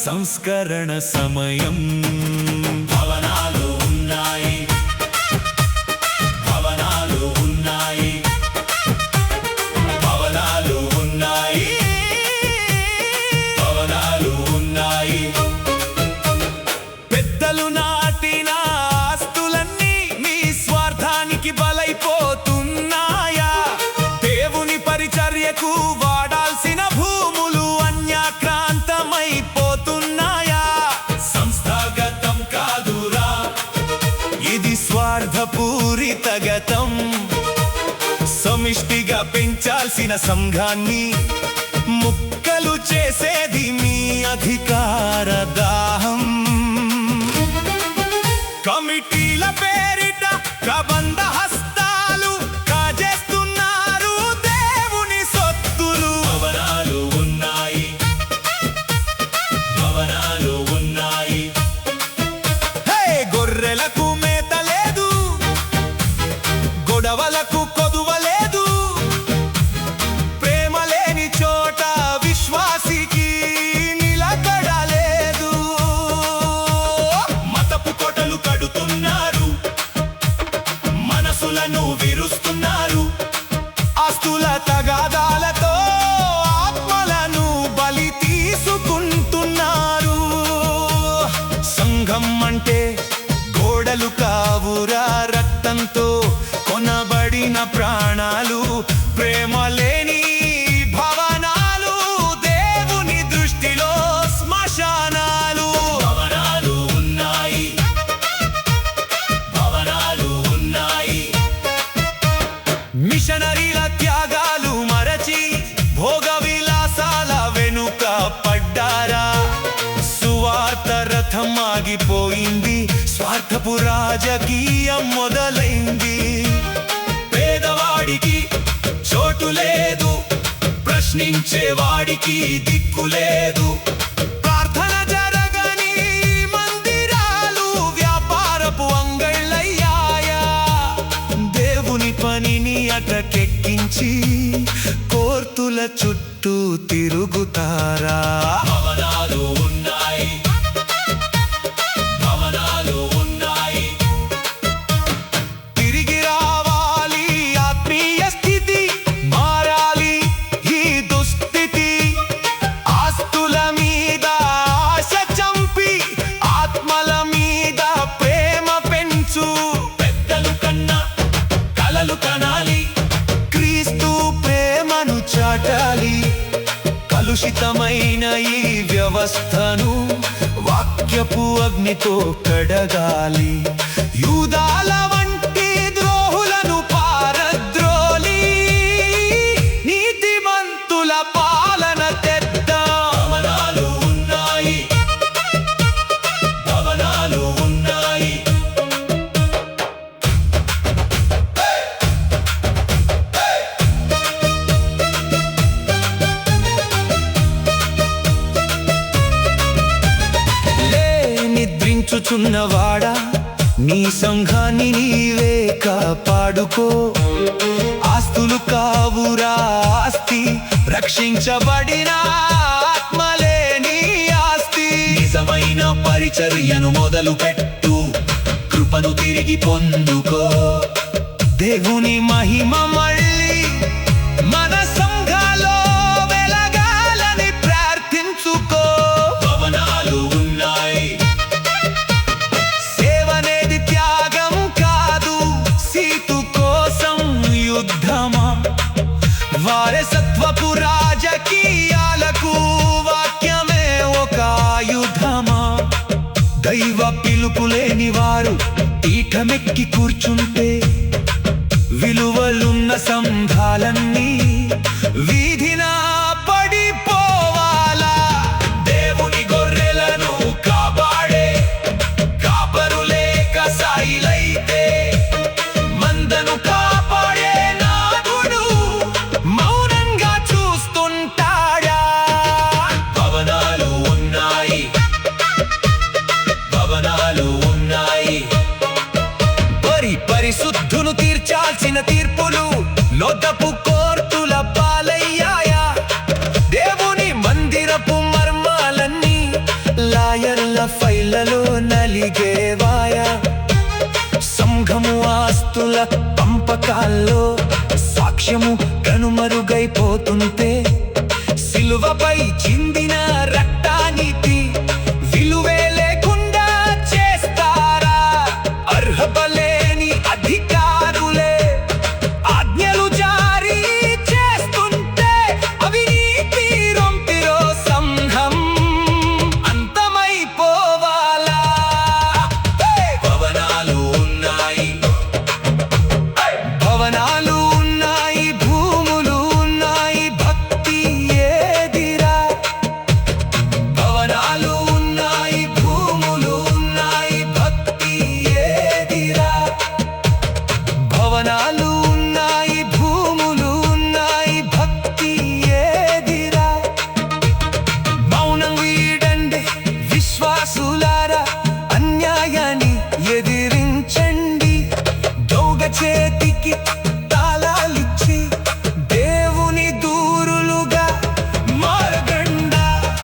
సంస్కరణ సమయం. భవనాలు ఉన్నాయి, భవనాలు ఉన్నాయి, భవనాలు ఉన్నాయి, భవనాలు ఉన్నాయి. పెద్దలు నాటిన ఆస్తులన్నీ మీ స్వార్థానికి బలైపోతున్నాయా? దేవుని పరిచర్యకు వాడాల్సిన భూములు అన్యాక్రాంతమైపోతున్నాయా? సంస్థాగతం కాదురా, ఇది స్వార్థపూరిత గతం. సమిష్టిగా పెంచాల్సిన సంఘాన్ని ముక్కలు చేసేది మీ అధికార దాహం. కమిటీల పేరిట కబంధ హస్తాలు కాజేస్తున్నారు దేవుని సొత్తులు. భవనాలు ఉన్నాయి, భవనాలు ఉన్నాయి. హే, గొర్రెలకు మేత లేదు, గొడవలకు కొదువ లేదు. ప్రేమ లేని చోట విశ్వాసికి నిలకడ లేదు. మతపు కొటలు కడుతున్నారు, మనసులను విరుస్తున్నారు. ఆస్తుల తగాదాలతో ఆత్మలను బలి తీసుకుంటున్నారు. సంఘం అంటే గోడలు కావురా, రక్తంతో కొనబడిన ప్రాణాలు. ప్రేమ లేని భవనాలు దేవుని దృష్టిలో శ్మశానాలు. భవనాలు ఉన్నాయి, భవనాలు ఉన్నాయి. మిషనరీల త్యాగాలు మరచి భోగ విలాసాల వెనుక పడ్డారా? సువార్త రథం ఆగిపోయింది, స్వార్థపు రాజకీయం మొదలైంది. పేదవాడికి చోటు లేదు, ప్రశ్నించేవాడికి దిక్కు లేదు. ప్రార్థన జరగని మందిరాలు వ్యాపారపు అంగళ్ళయ్యాయా? దేవుని పనిని అటకెక్కించి కోర్టుల చుట్టూ తిరుగుతారా? భవనాలు ఉన్నాయి, భవనాలు ఉన్నాయి. తిరిగి రావాలి ఆత్మీయ స్థితి, మారాలి ఈ దుస్థితి. ఆస్తుల మీద ఆశ చంపి ఆత్మల మీద ప్రేమ పెంచు. పెద్దలు కన్నా కలలు కనాలి, క్రీస్తు ప్రేమను చాటాలి. కలుషితమైన ఈ వ్యవస్థను వాక్యపు అగ్నితో కడగాలి. యూదాల వంటి ద్రోహులను పారద్రోలి నీతిమంతుల పాలన తెద్దాం. భవనాలు ఉన్నాయి, భవనాలు ఉన్నాయి. నిద్రించుచున్నవాడా, నీ సంఘాన్ని నీవే కాపాడుకో. ఆస్తులు కావురా ఆస్తి, రక్షించబడిన ఆత్మలే నీ ఆస్తి. నిజమైన పరిచర్యను మొదలు పెట్టు, కృపను తిరిగి పొందుకో. దేవుని మహిమ మళ్ళీ మన సంఘాలో వెలగాలని ప్రార్థించుకో. భవనాలు ఉన్నాయి, సేవనేది త్యాగం కాదు, సీటు కోసం యుద్ధమా? వారసత్వపు రాజకీయాలకు వాక్యమే ఒక ఆయుధమా? దైవ పిలుపు లేని వారు పీఠమెక్కి కూర్చుంటే విలువలున్న సంఘాలన్నీ వీధిన పడిపోవాలా? దేవుని గొర్రెలను కాపాడే కాపరులే కసాయిలైతే మందను కాపాడే నాథుడు మౌనంగా చూస్తుంటాడా? భవనాలు ఉన్నాయి, భవనాలు ఉన్నాయి. పరిశుద్ధ జరిగేవాయ సంఘము ఆస్తుల పంపకాల్లో సాక్ష్యము కనుమరుగైపోతుంటే సిలువపై చిందిన రక్త